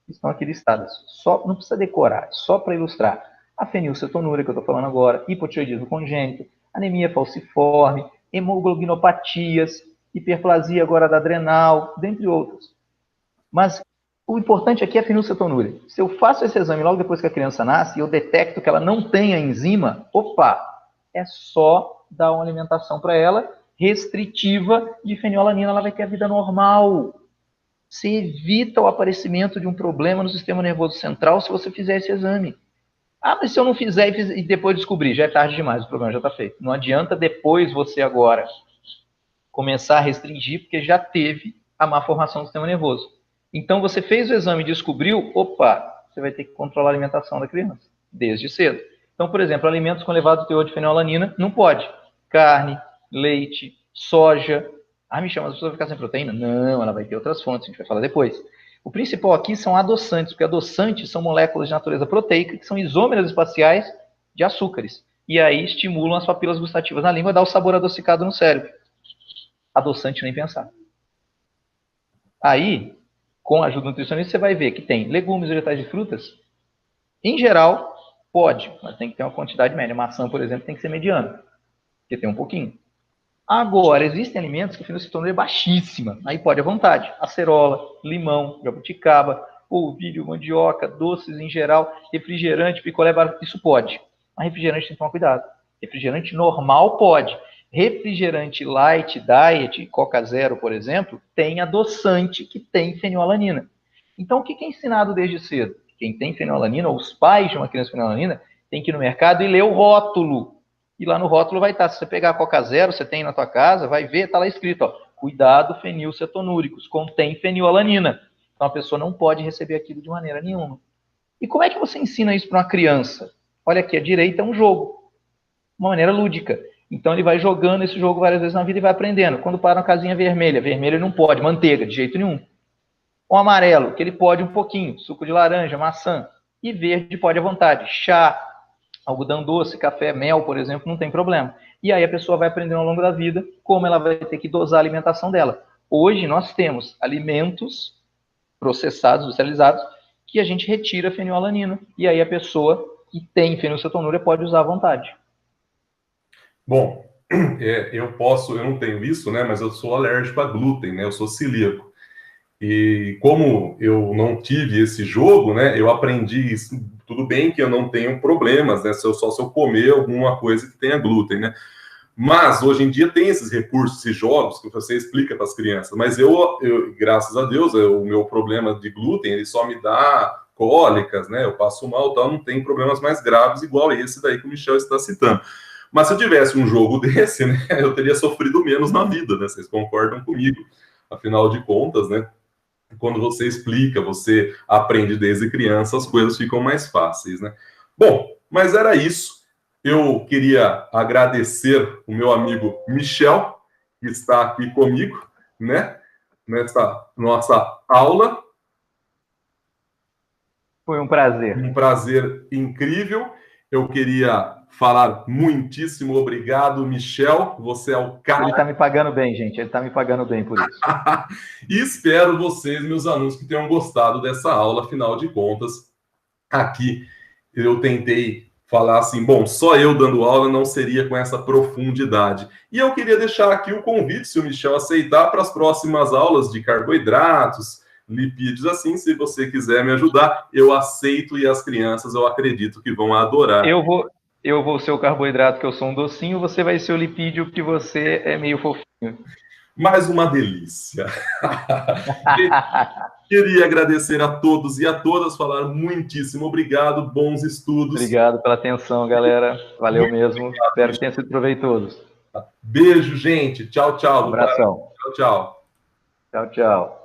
[SPEAKER 2] que estão aqui listadas. Só, não precisa decorar, só para ilustrar. A fenilcetonúria, que eu estou falando agora, hipotireoidismo congênito, anemia falciforme, hemoglobinopatias, hiperplasia agora da adrenal, dentre outras. Mas o importante aqui é a fenilcetonúria. Se eu faço esse exame logo depois que a criança nasce e eu detecto que ela não tem a enzima, opa, é só dar uma alimentação para ela restritiva de fenilalanina, ela vai ter a vida normal. Você evita o aparecimento de um problema no sistema nervoso central se você fizer esse exame. Ah, mas se eu não fizer e depois descobrir, já é tarde demais, o problema já está feito. Não adianta depois você agora começar a restringir, porque já teve a má formação do sistema nervoso. Então, você fez o exame e descobriu, opa, você vai ter que controlar a alimentação da criança, desde cedo. Então, por exemplo, alimentos com elevado teor de fenilalanina, não pode. Carne, leite, soja. Ah, Michel, mas a pessoa vai ficar sem proteína? Não, ela vai ter outras fontes, a gente vai falar depois. O principal aqui são adoçantes, porque adoçantes são moléculas de natureza proteica, que são isômeras espaciais de açúcares. E aí estimulam as papilas gustativas na língua, dá o sabor adocicado no cérebro. Adoçante nem pensar. Aí, com a ajuda do nutricionista, você vai ver que tem legumes, vegetais e frutas. Em geral, pode, mas tem que ter uma quantidade média. Maçã, por exemplo, tem que ser mediana, porque tem um pouquinho. Agora, existem alimentos que a fenilcetonúria é baixíssima. Aí pode à vontade. Acerola, limão, jabuticaba, polvilho, mandioca, doces em geral, refrigerante, picolé, isso pode. Mas refrigerante tem que tomar cuidado. Refrigerante normal pode. Refrigerante light, diet, Coca Zero, por exemplo, tem adoçante que tem fenilalanina. Então, o que é ensinado desde cedo? Quem tem fenilalanina, ou os pais de uma criança com fenilalanina, tem que ir no mercado e ler o rótulo. E lá no rótulo vai estar, se você pegar a Coca Zero, você tem na tua casa, vai ver, está lá escrito, ó, cuidado, fenilcetonúricos, contém fenilalanina. Então a pessoa não pode receber aquilo de maneira nenhuma. E como é que você ensina isso para uma criança? Olha aqui, a direita é um jogo, uma maneira lúdica. Então ele vai jogando esse jogo várias vezes na vida e vai aprendendo. Quando para na casinha vermelha, vermelho não pode, manteiga, de jeito nenhum. O amarelo, que ele pode um pouquinho, suco de laranja, maçã. E verde pode à vontade, chá, algodão doce, café, mel, por exemplo, não tem problema. E aí a pessoa vai aprendendo ao longo da vida como ela vai ter que dosar a alimentação dela. Hoje nós temos alimentos processados, industrializados, que a gente retira a fenilalanina. E aí a pessoa que tem fenilcetonúria pode usar à vontade.
[SPEAKER 1] Bom, eu não tenho isso, né? Mas eu sou alérgico a glúten, né? Eu sou celíaco. E como eu não tive esse jogo, né? Eu aprendi isso. Tudo bem que eu não tenho problemas, né? Se eu comer alguma coisa que tenha glúten, né? Mas hoje em dia tem esses recursos, esses jogos que você explica para as crianças. Mas graças a Deus, o meu problema de glúten ele só me dá cólicas, né? Eu passo mal, então não tem problemas mais graves igual esse daí que o Michel está citando. Mas se eu tivesse um jogo desse, né? Eu teria sofrido menos na vida, né? Vocês concordam comigo? Afinal de contas, né? Quando você explica, você aprende desde criança, as coisas ficam mais fáceis, né? Bom, mas era isso. Eu queria agradecer o meu amigo Michel, que está aqui comigo, né? Nessa nossa aula.
[SPEAKER 2] Foi um prazer.
[SPEAKER 1] Um prazer incrível. Eu queria falar muitíssimo obrigado, Michel. Você é o cara.
[SPEAKER 2] Ele está me pagando bem, gente. Ele está me pagando bem por isso.
[SPEAKER 1] E espero vocês, meus alunos, que tenham gostado dessa aula. Afinal de contas, aqui eu tentei falar assim, bom, só eu dando aula não seria com essa profundidade. E eu queria deixar aqui o convite, se o Michel aceitar, para as próximas aulas de carboidratos, lipídios, assim, se você quiser me ajudar, eu aceito e as crianças eu acredito que vão adorar.
[SPEAKER 2] Eu vou ser o carboidrato, que eu sou um docinho, você vai ser o lipídio, que você é meio fofinho.
[SPEAKER 1] Mais uma delícia. Queria agradecer a todos e a todas, falar muitíssimo obrigado, bons estudos.
[SPEAKER 2] Obrigado pela atenção, galera. Valeu mesmo. Obrigado, espero que tenha sido proveitoso.
[SPEAKER 1] Beijo, gente. Tchau, tchau.
[SPEAKER 2] Um abração.
[SPEAKER 1] Tchau, tchau.
[SPEAKER 2] Tchau, tchau.